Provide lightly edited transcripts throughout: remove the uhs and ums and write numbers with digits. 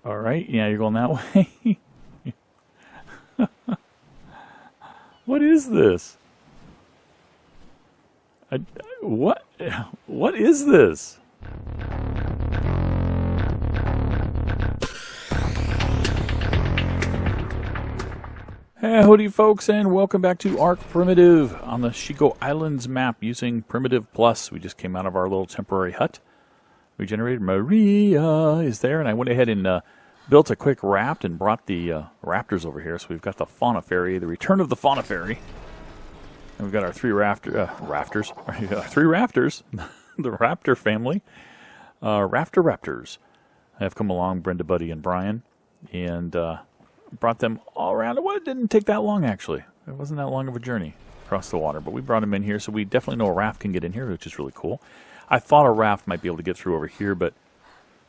All right, yeah, you're going that way. What is this? What? What is this? Hey, howdy folks, and welcome back to ARK Primitive on the Shigoislands map using Primitive Plus. We just came out of our little temporary hut. We generated Maria is there, and I went ahead and built a quick raft and brought the raptors over here. So we've got the fauna fairy, the return of the fauna fairy. And we've got our three rafters, three raptors, the raptor family, raptors. I have come along, Brenda, Buddy, and Brian, and brought them all around. Well, it didn't take that long, actually. It wasn't that long of a journey across the water, but we brought them in here, so we definitely know a raft can get in here, which is really cool. I thought a raft might be able to get through over here, but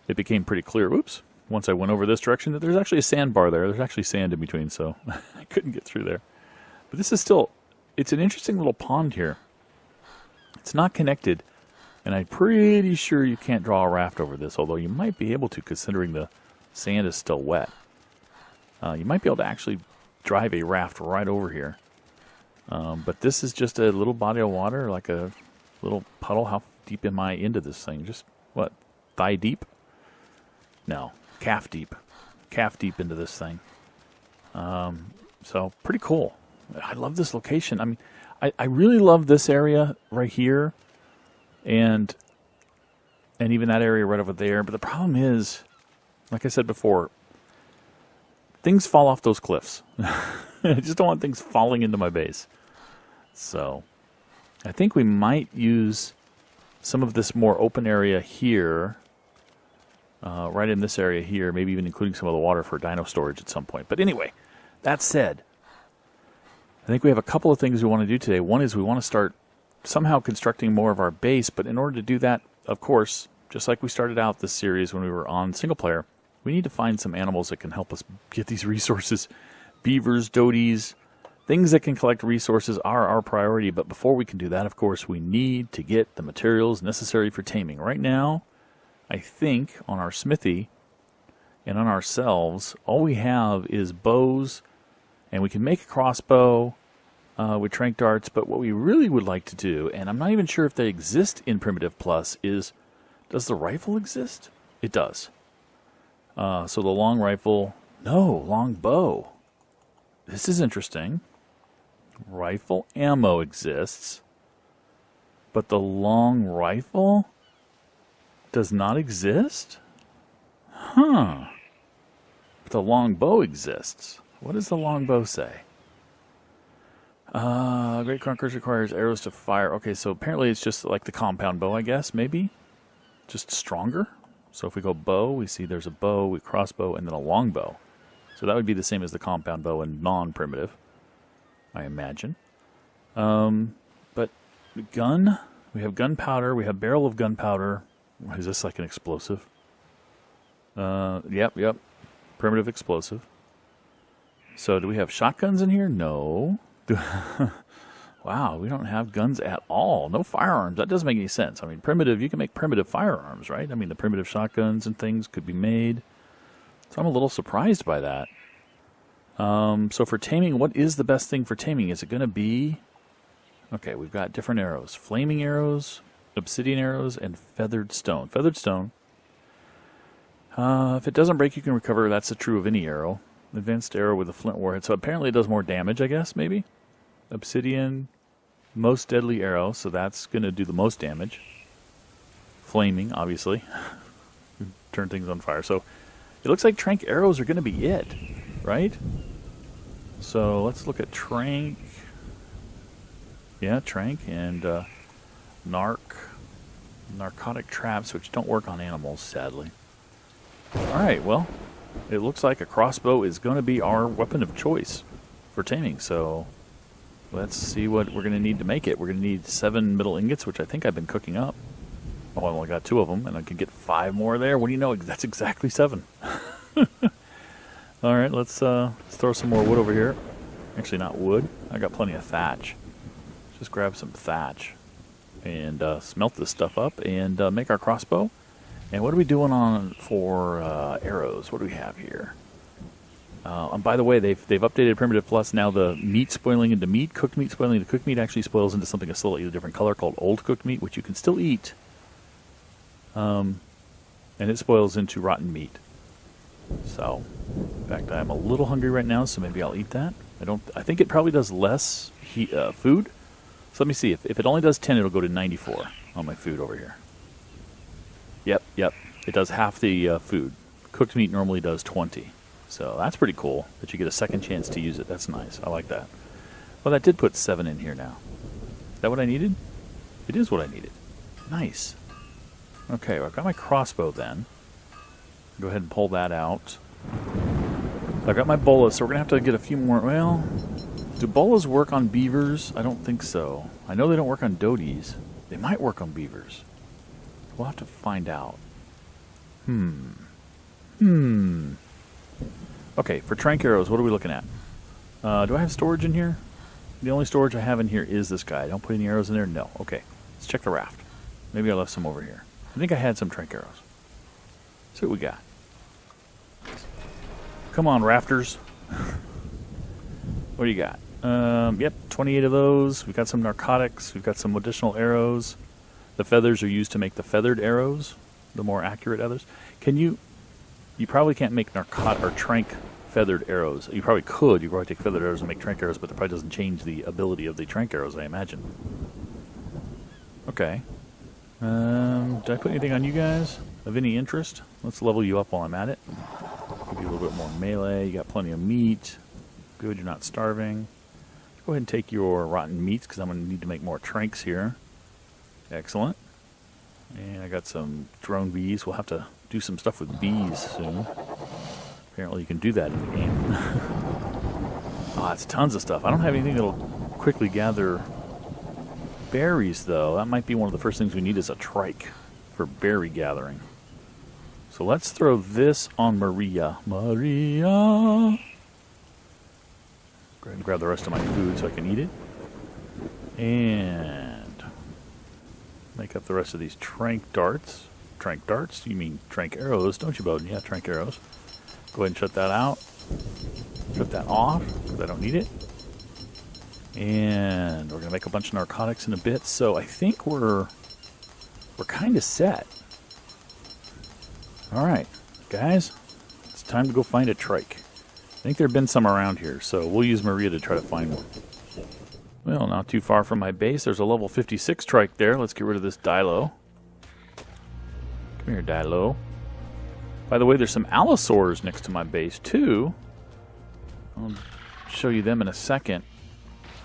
it became pretty clear, oops, once I went over this direction, that there's actually a sandbar there. There's actually sand in between, so I couldn't get through there. But this is still, it's an interesting little pond here. It's not connected, and I'm pretty sure you can't draw a raft over this, although you might be able to, considering the sand is still wet. You might be able to actually drive a raft right over here. But this is just a little body of water, like a little puddle. How deep am I into this thing? Just, what, thigh deep? No, calf deep. Calf deep into this thing. So, pretty cool. I love this location. I mean, I really love this area right here. And even that area right over there. But the problem is, like I said before, things fall off those cliffs. I just don't want things falling into my base. So, I think we might use some of this more open area here, right in this area here, maybe even including some of the water for dino storage at some point. But anyway, that said, I think we have a couple of things we want to do today. One is we want to start somehow constructing more of our base, but in order to do that, of course, just like we started out this series when we were on single player, we need to find some animals that can help us get these resources. Beavers, doties, things that can collect resources are our priority. But before we can do that, of course, we need to get the materials necessary for taming. Right now, I think on our smithy and on ourselves, all we have is bows, and we can make a crossbow with trank darts. But what we really would like to do, and I'm not even sure if they exist in Primitive Plus, is, does the rifle exist? It does. So the long rifle, no, long bow. This is interesting. Rifle ammo exists, but the long rifle does not exist? Huh. But the long bow exists. What does the long bow say? Great Conquerors requires arrows to fire. Okay, so apparently it's just like the compound bow, I guess, maybe? Just stronger? So if we go bow, we see there's a bow, we crossbow, and then a long bow. So that would be the same as the compound bow and non-primitive, I imagine. But gun, we have gunpowder, we have barrel of gunpowder. Is this like an explosive? Yep. Primitive explosive. So do we have shotguns in here? No. Wow, we don't have guns at all. No firearms. That doesn't make any sense. I mean, primitive, you can make primitive firearms, right? I mean, the primitive shotguns and things could be made. So I'm a little surprised by that. So for taming, what is the best thing for taming? Is it going to be... Okay, we've got different arrows. Flaming arrows, obsidian arrows, and feathered stone. Feathered stone. If it doesn't break, you can recover. That's true of any arrow. Advanced arrow with a flint warhead. So apparently it does more damage, I guess, maybe? Obsidian... Most deadly arrow, so that's going to do the most damage. Flaming, obviously. Turn things on fire. So it looks like trank arrows are going to be it, right? So let's look at trank. Yeah, trank and narcotic traps, which don't work on animals, sadly. Alright, well, it looks like a crossbow is going to be our weapon of choice for taming, so... Let's see what we're going to need to make it. We're going to need 7 middle ingots, which I think I've been cooking up. Oh, I only got 2 of them, and I can get 5 more there. What do you know? That's exactly 7. All right, let's throw some more wood over here. Actually, not wood. I got plenty of thatch. Just grab some thatch and smelt this stuff up and make our crossbow. And what are we doing on for arrows? What do we have here? And by the way, they've updated Primitive Plus. Now the meat spoiling into meat, cooked meat spoiling into cooked meat actually spoils into something a slightly different color called old cooked meat, which you can still eat. And it spoils into rotten meat. So, in fact, I'm a little hungry right now, so maybe I'll eat that. I think it probably does less food. So let me see. If it only does 10, it'll go to 94 on my food over here. Yep. It does half the food. Cooked meat normally does 20. So that's pretty cool that you get a second chance to use it. That's nice. I like that. Well, that did put 7 in here now. Is that what I needed? It is what I needed. Nice. Okay, well, I've got my crossbow then. Go ahead and pull that out. I've got my bolas, so we're going to have to get a few more. Well, do bolas work on beavers? I don't think so. I know they don't work on doties. They might work on beavers. We'll have to find out. Okay, for trank arrows, what are we looking at? Do I have storage in here? The only storage I have in here is this guy. Don't put any arrows in there? No. Okay, let's check the raft. Maybe I left some over here. I think I had some trank arrows. See what we got. Come on, rafters. What do you got? Yep, 28 of those. We've got some narcotics. We've got some additional arrows. The feathers are used to make the feathered arrows, the more accurate others. You probably can't make narcotic or trank feathered arrows. You probably could. You probably take feathered arrows and make trank arrows, but that probably doesn't change the ability of the trank arrows, I imagine. Okay. Did I put anything on you guys of any interest? Let's level you up while I'm at it. Give you a little bit more melee. You got plenty of meat. Good, you're not starving. Go ahead and take your rotten meats because I'm going to need to make more tranks here. Excellent. And I got some drone bees. We'll have to do some stuff with bees soon. Apparently you can do that in the game. Oh, it's tons of stuff. I don't have anything that'll quickly gather berries, though. That might be one of the first things we need is a trike for berry gathering. So let's throw this on Maria. Maria! Go ahead and grab the rest of my food so I can eat it. And make up the rest of these trank darts. Trank darts? You mean trank arrows, don't you, Bowden? Yeah, trank arrows. Go ahead and shut that out. Shut that off, because I don't need it. And we're going to make a bunch of narcotics in a bit. So I think we're kind of set. All right, guys. It's time to go find a trike. I think there have been some around here, so we'll use Maria to try to find one. Well, not too far from my base. There's a level 56 trike there. Let's get rid of this Dilo. Come here, Dilo. By the way, there's some allosaurs next to my base, too. I'll show you them in a second.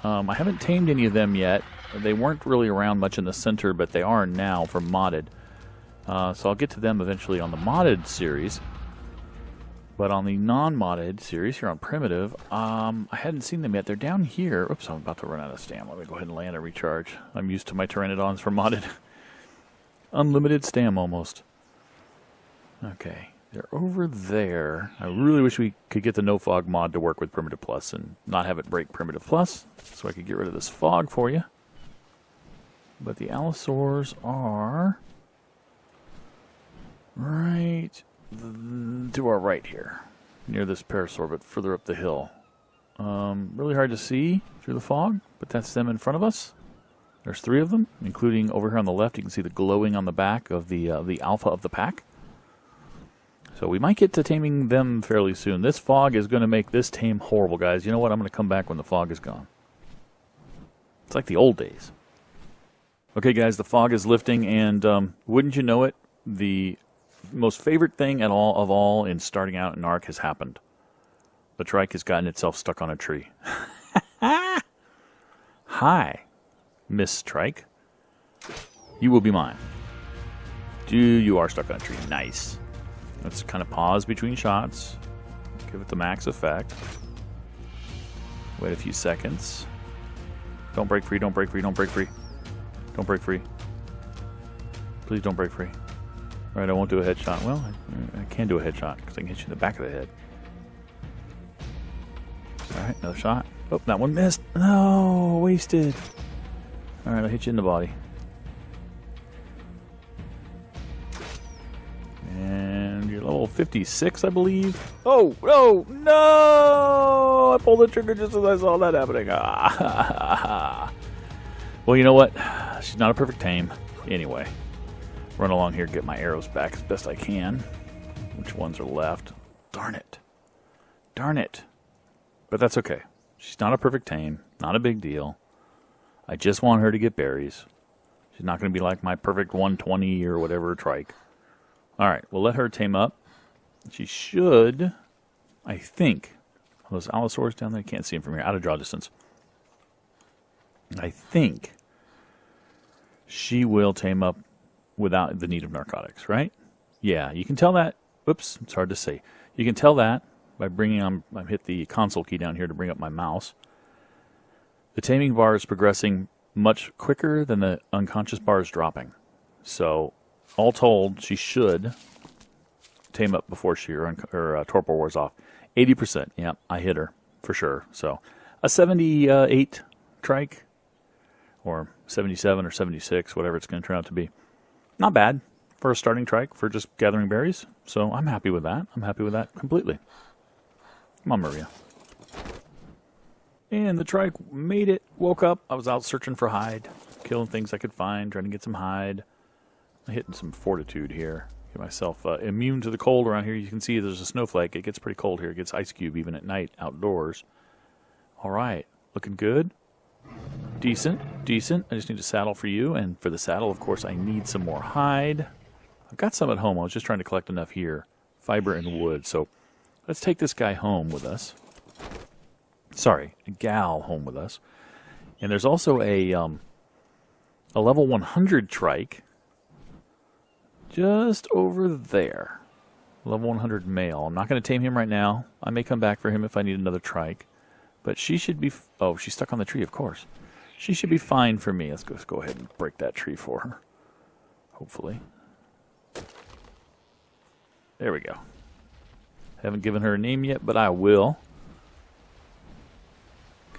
I haven't tamed any of them yet. They weren't really around much in the center, but they are now for modded. So I'll get to them eventually on the modded series. But on the non-modded series here on Primitive, I hadn't seen them yet. They're down here. Oops, I'm about to run out of stam. Let me go ahead and land and recharge. I'm used to my Pteranodons for modded. Unlimited stam almost. Okay, they're over there. I really wish we could get the no fog mod to work with Primitive Plus and not have it break Primitive Plus, so I could get rid of this fog for you. But the allosaurs are right to our right here, near this parasaur, but further up the hill. Really hard to see through the fog, but that's them in front of us. There's 3 of them, including over here on the left. You can see the glowing on the back of the alpha of the pack. So we might get to taming them fairly soon. This fog is going to make this tame horrible, guys. You know what? I'm going to come back when the fog is gone. It's like the old days. Okay, guys, the fog is lifting, and wouldn't you know it, the most favorite thing of all in starting out in ARK has happened. The trike has gotten itself stuck on a tree. Hi, Miss Trike. You will be mine. You are stuck on a tree. Nice. Let's kind of pause between shots. Give it the max effect. Wait a few seconds. Don't break free, don't break free, don't break free. Don't break free. Please don't break free. Alright, I won't do a headshot. Well, I can do a headshot because I can hit you in the back of the head. Alright, another shot. Oh, that one missed. No, wasted. Alright, I'll hit you in the body. 56, I believe. Oh, no, no! I pulled the trigger just as I saw that happening. Well, you know what? She's not a perfect tame. Anyway, run along here, get my arrows back as best I can. Which ones are left? Darn it. Darn it. But that's okay. She's not a perfect tame. Not a big deal. I just want her to get berries. She's not going to be like my perfect 120 or whatever trike. Alright, we'll let her tame up. She should, I think, those allosaurs down there, I can't see them from here, out of draw distance. I think she will tame up without the need of narcotics, right? Yeah, you can tell that. Oops, it's hard to say. You can tell that by bringing on, I hit the console key down here to bring up my mouse. The taming bar is progressing much quicker than the unconscious bar is dropping. So, all told, she should tame up before her torpor wears off. 80%, yeah, I hit her, for sure. So, a 78 trike, or 77 or 76, whatever it's going to turn out to be. Not bad for a starting trike, for just gathering berries. So, I'm happy with that. I'm happy with that completely. Come on, Maria. And the trike made it, woke up. I was out searching for hide, killing things I could find, trying to get some hide. I'm hitting some fortitude here. Get myself immune to the cold around here. You can see there's a snowflake. It gets pretty cold here. It gets ice cube even at night outdoors. All right. Looking good. Decent. Decent. I just need a saddle for you. And for the saddle, of course, I need some more hide. I've got some at home. I was just trying to collect enough here. Fiber and wood. So let's take this guy home with us. Sorry, a gal home with us. And there's also a level 100 trike just over there. Level 100 male. I'm not going to tame him right now. I may come back for him if I need another trike. But she should be... Oh, she's stuck on the tree, of course. She should be fine for me. Let's go ahead and break that tree for her. Hopefully. There we go. Haven't given her a name yet, but I will.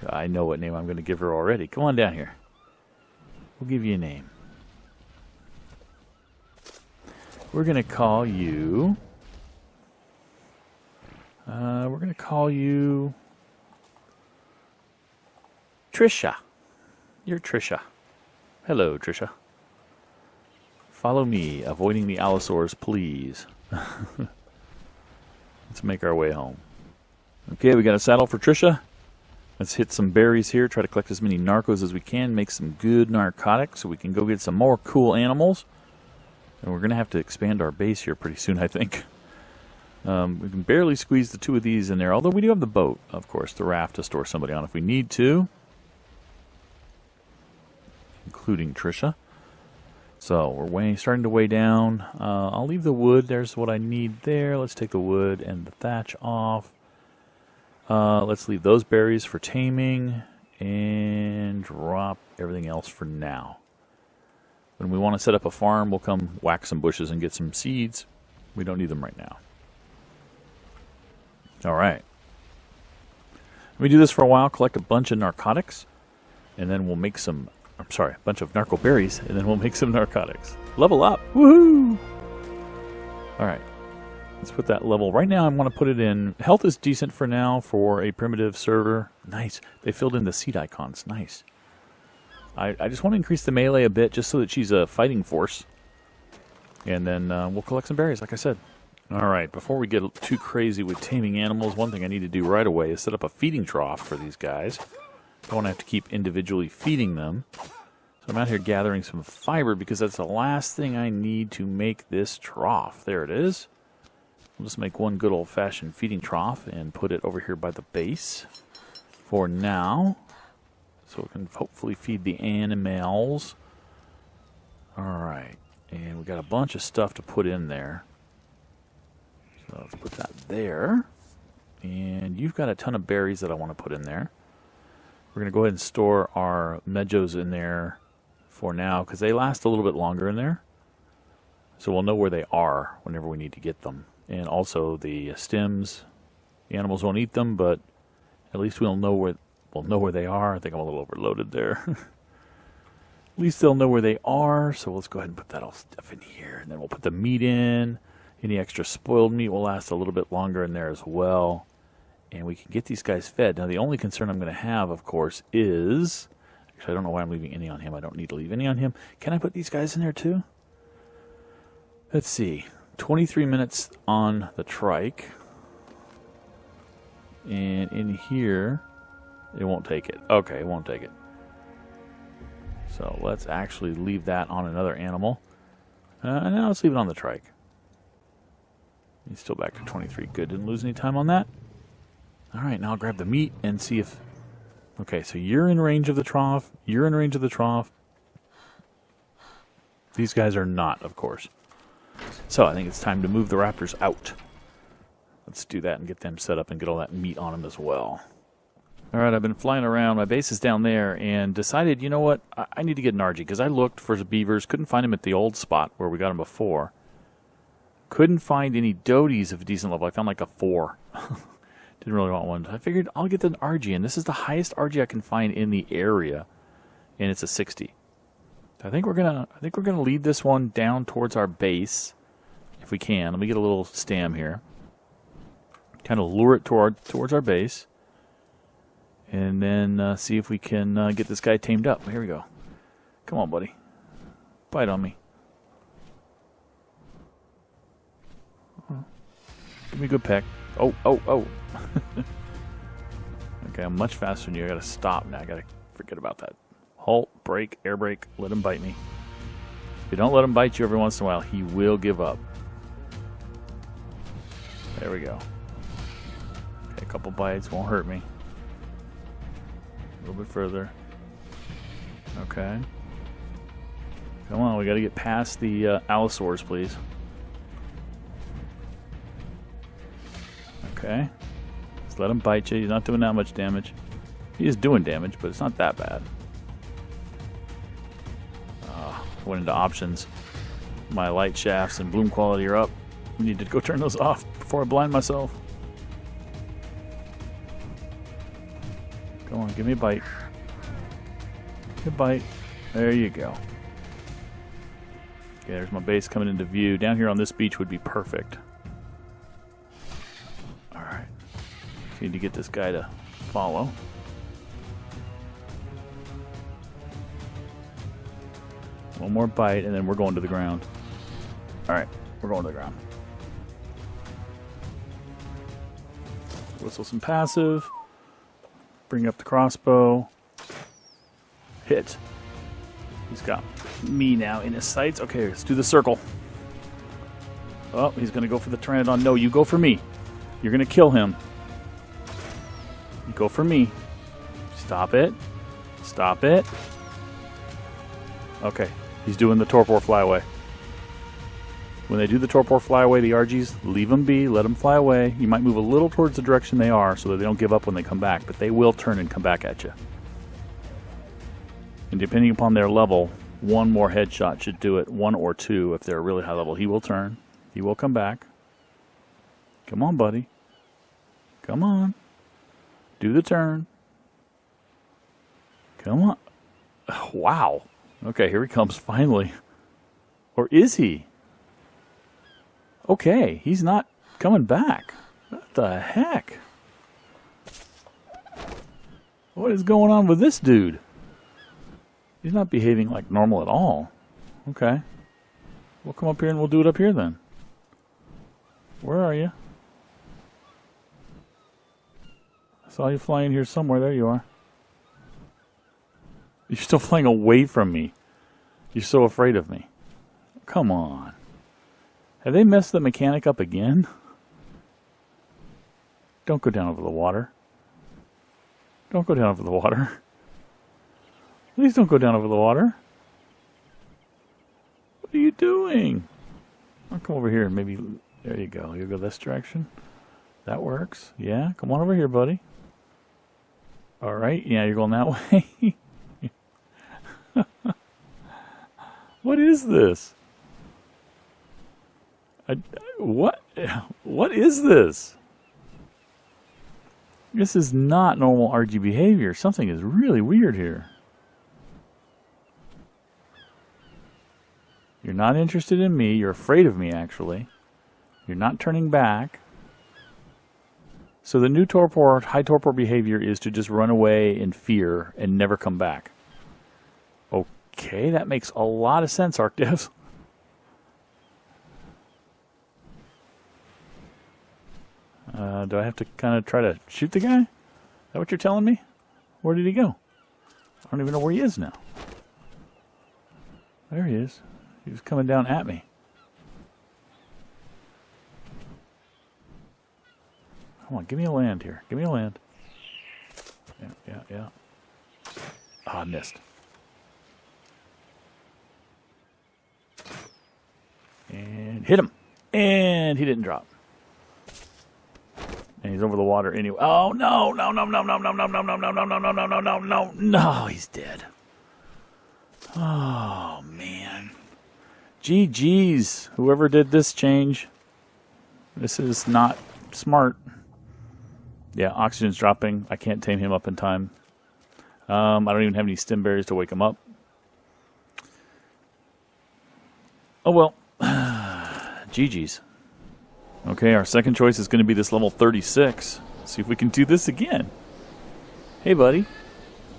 I know what name I'm going to give her already. Come on down here. We'll give you a name. We're going to call you... we're going to call you... Trisha. You're Trisha. Hello, Trisha. Follow me, avoiding the allosaurs, please. Let's make our way home. Okay, we got a saddle for Trisha. Let's hit some berries here, try to collect as many narcos as we can, make some good narcotics so we can go get some more cool animals. And we're going to have to expand our base here pretty soon, I think. We can barely squeeze the two of these in there, although we do have the boat, of course, the raft to store somebody on if we need to. Including Trisha. So we're starting to weigh down. I'll leave the wood. There's what I need there. Let's take the wood and the thatch off. Let's leave those berries for taming and drop everything else for now. When we want to set up a farm, we'll come whack some bushes and get some seeds. We don't need them right now. All right. We do this for a while, collect a bunch of narcotics, and then we'll make some... I'm sorry, a bunch of narco berries, and then we'll make some narcotics. Level up! Woohoo! All right. Let's put that level. Right now I want to put it in. Health is decent for now for a primitive server. Nice. They filled in the seed icons. Nice. I just want to increase the melee a bit just so that she's a fighting force. And then we'll collect some berries, like I said. All right. Before we get too crazy with taming animals, one thing I need to do right away is set up a feeding trough for these guys. Don't want to have to keep individually feeding them. So I'm out here gathering some fiber because that's the last thing I need to make this trough. There it is. We'll just make one good old-fashioned feeding trough and put it over here by the base for now. So we can hopefully feed the animals. Alright. And we got a bunch of stuff to put in there. So let's put that there. And you've got a ton of berries that I want to put in there. We're going to go ahead and store our medjos in there for now because they last a little bit longer in there. So we'll know where they are whenever we need to get them. And also the stems, the animals won't eat them, but at least we'll know where they are. I think I'm a little overloaded there. At least they'll know where they are. So let's go ahead and put that all stuff in here, and then we'll put the meat in. Any extra spoiled meat will last a little bit longer in there as well. And we can get these guys fed. Now, the only concern I'm going to have, of course, is... Actually, I don't know why I'm leaving any on him. I don't need to leave any on him. Can I put these guys in there, too? Let's see. 23 minutes on the trike. And in here, it won't take it. Okay, it won't take it. So let's actually leave that on another animal. Now let's leave it on the trike. He's still back to 23. Good, didn't lose any time on that. All right, now I'll grab the meat and see if... Okay, so you're in range of the trough. You're in range of the trough. These guys are not, of course. So I think it's time to move the raptors out. Let's do that and get them set up and get all that meat on them as well. All right, I've been flying around. My base is down there and decided, you know what? I need to get an Argy because I looked for the beavers. Couldn't find them at the old spot where we got them before. Couldn't find any doties of a decent level. I found like a 4. Didn't really want one. I figured I'll get an Argy, and this is the highest Argy I can find in the area, and it's a 60. I think we're gonna lead this one down towards our base if we can. Let me get a little stam here. Kind of lure it towards our base, and then see if we can get this guy tamed up. Here we go. Come on, buddy. Bite on me. Give me a good peck. Oh. Okay, I'm much faster than you. I gotta stop now. I gotta forget about that. Halt, brake, air brake, let him bite me. If you don't let him bite you every once in a while, he will give up. There we go. Okay, a couple bites won't hurt me. A little bit further. Okay. Come on, we gotta get past the allosaurs, please. Okay. Just let him bite you. He's not doing that much damage. He is doing damage, but it's not that bad. Went into options. My light shafts and bloom quality are up. I need to go turn those off before I blind myself. Come on, give me a bite. Good bite. There you go. Okay, there's my base coming into view. Down here on this beach would be perfect. Alright. Need to get this guy to follow. One more bite, and then we're going to the ground. Alright, we're going to the ground. Whistle some passive. Bring up the crossbow. Hit. He's got me now in his sights. Okay, let's do the circle. Oh, he's going to go for the Pteranodon. No, you go for me. You're going to kill him. You go for me. Stop it. Stop it. Okay, he's doing the torpor flyaway. When they do the torpor flyaway, the Argies, leave them be, let them fly away. You might move a little towards the direction they are so that they don't give up when they come back, but they will turn and come back at you. And depending upon their level, one more headshot should do it. 1 or 2 if they're really high level. He will turn. He will come back. Come on, buddy. Come on. Do the turn. Come on. Wow. Okay, here he comes finally. Or is he? Okay, he's not coming back. What the heck? What is going on with this dude? He's not behaving like normal at all. Okay. We'll come up here and we'll do it up here then. Where are you? I saw you flying here somewhere. There you are. You're still flying away from me. You're so afraid of me. Come on. Have they messed the mechanic up again? Don't go down over the water. Don't go down over the water. Please don't go down over the water. What are you doing? I'll come over here and maybe... There you go. You'll go this direction. That works. Yeah, come on over here, buddy. All right. Yeah, you're going that way. What is this? What is this? This is not normal RG behavior. Something is really weird here. You're not interested in me. You're afraid of me, actually. You're not turning back. So the new torpor, high torpor behavior is to just run away in fear and never come back. Okay, that makes a lot of sense, ARK devs. Do I have to kind of try to shoot the guy? Is that what you're telling me? Where did he go? I don't even know where he is now. There he is. He was coming down at me. Come on, give me a land here. Give me a land. Yeah. Ah, I missed. And hit him. And he didn't drop. And he's over the water anyway. Oh, no. No, he's dead. Oh, man. GG's. Whoever did this change. This is not smart. Yeah, oxygen's dropping. I can't tame him up in time. I don't even have any stem berries to wake him up. Oh, well. GG's. Okay, our second choice is going to be this level 36. See if we can do this again. Hey, buddy.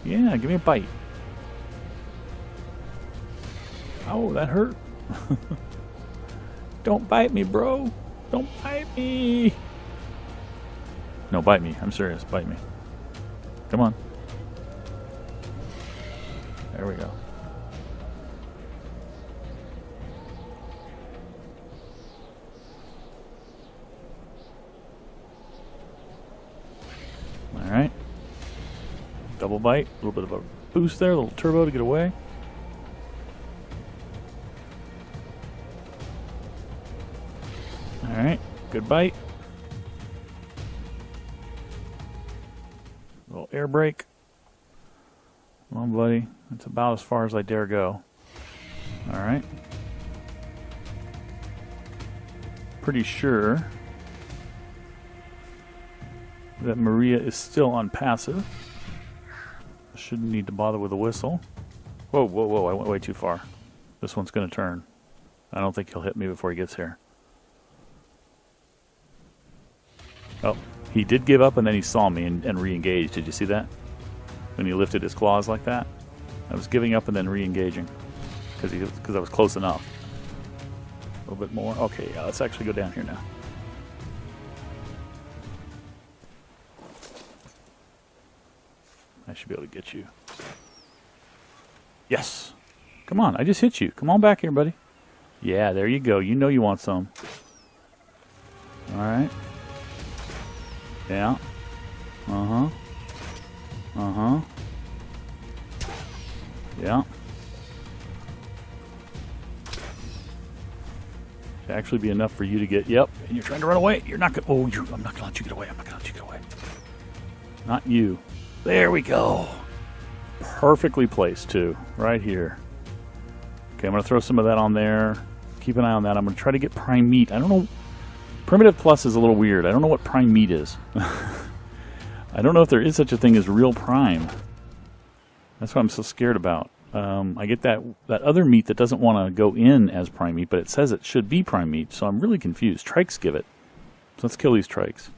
Yeah, give me a bite. Oh, that hurt. Don't bite me, bro. Don't bite me. No, bite me. I'm serious. Bite me. Come on. There we go. Alright. Double bite. A little bit of a boost there. A little turbo to get away. Alright. Good bite. A little air brake. Come on, buddy. That's about as far as I dare go. Alright. Pretty sure that Maria is still on passive. Shouldn't need to bother with a whistle. Whoa, I went way too far. This one's going to turn. I don't think he'll hit me before he gets here. Oh, he did give up and then he saw me and re-engaged. Did you see that? When he lifted his claws like that? I was giving up and then re-engaging. Because I was close enough. A little bit more. Okay, yeah, let's actually go down here now. I should be able to get you. Yes. Come on, I just hit you. Come on back here, buddy. Yeah, there you go. You know you want some. Alright. Yeah. Uh-huh. Uh-huh. Yeah. Should actually be enough for you to get... Yep. And you're trying to run away. You're not going... Oh, I'm not going to let you get away. I'm not going to let you get away. Not you. There we go. Perfectly placed, too. Right here. Okay, I'm going to throw some of that on there. Keep an eye on that. I'm going to try to get prime meat. I don't know. Primitive plus is a little weird. I don't know what prime meat is. I don't know if there is such a thing as real prime. That's what I'm so scared about. I get that other meat that doesn't want to go in as prime meat, but it says it should be prime meat, so I'm really confused. Trikes give it. So let's kill these trikes.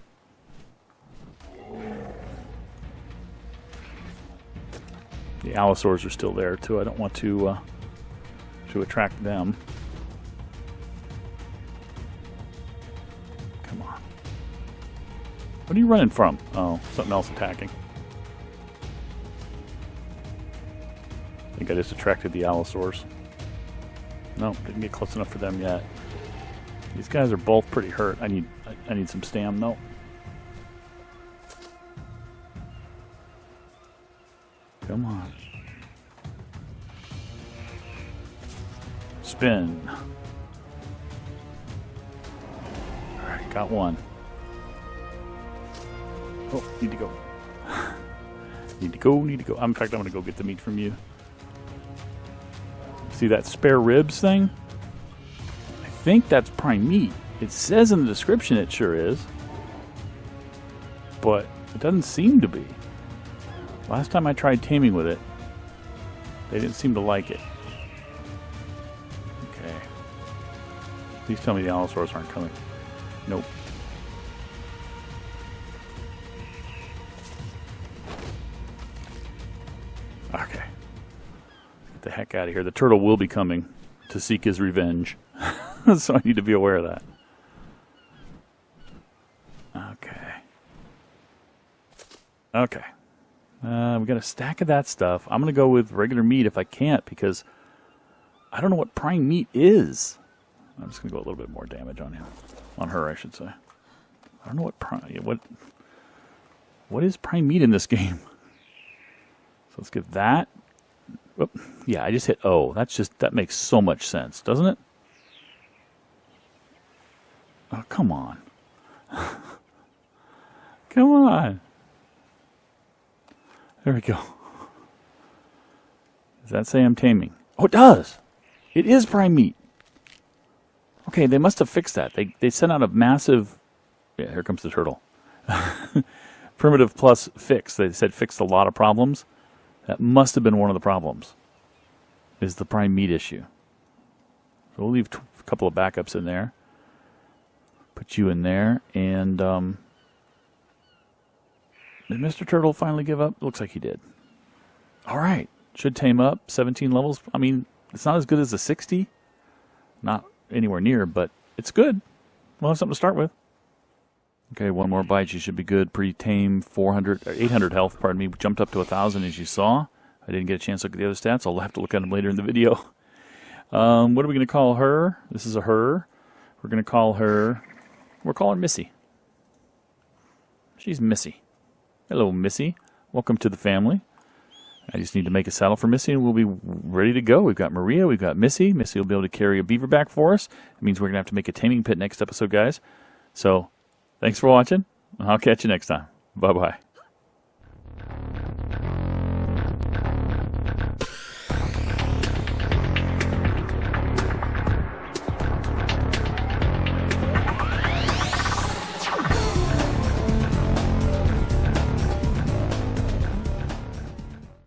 The allosaurs are still there too. I don't want to attract them. Come on. What are you running from? Oh, something else attacking. I think I just attracted the allosaurs. Nope, didn't get close enough for them yet. These guys are both pretty hurt. I need some stam. Nope. Come on. Spin. Alright, got one. Oh, need to go. Need to go. In fact, I'm going to go get the meat from you. See that spare ribs thing? I think that's prime meat. It says in the description it sure is. But it doesn't seem to be. Last time I tried taming with it, they didn't seem to like it. Okay. Please tell me the allosaurs aren't coming. Nope. Okay. Get the heck out of here. The turtle will be coming to seek his revenge. So I need to be aware of that. Okay. Okay. We got a stack of that stuff. I'm going to go with regular meat if I can't, because I don't know what prime meat is. I'm just going to go a little bit more damage on him. On her, I should say. I don't know what is prime meat in this game. So let's give that. Oh, yeah, I just hit O. That makes so much sense, doesn't it? Oh, come on. Come on. There we go. Does that say I'm taming? Oh, it does. It is prime meat. Okay, they must have fixed that. They sent out a massive... Yeah, here comes the turtle. Primitive plus fix. They said fixed a lot of problems. That must have been one of the problems. Is the prime meat issue. So we'll leave a couple of backups in there. Put you in there. And did Mr. Turtle finally give up? Looks like he did. All right. Should tame up. 17 levels. I mean, it's not as good as a 60. Not anywhere near, but it's good. We'll have something to start with. Okay, one more bite. She should be good. Pre-tame, 800 health, pardon me. Jumped up to 1,000 as you saw. I didn't get a chance to look at the other stats. I'll have to look at them later in the video. What are we going to call her? This is a her. We're going to call her... We'll call her Missy. She's Missy. Hello, Missy. Welcome to the family. I just need to make a saddle for Missy, and we'll be ready to go. We've got Maria. We've got Missy. Missy will be able to carry a beaver back for us. It means we're going to have to make a taming pit next episode, guys. So, thanks for watching, and I'll catch you next time. Bye-bye.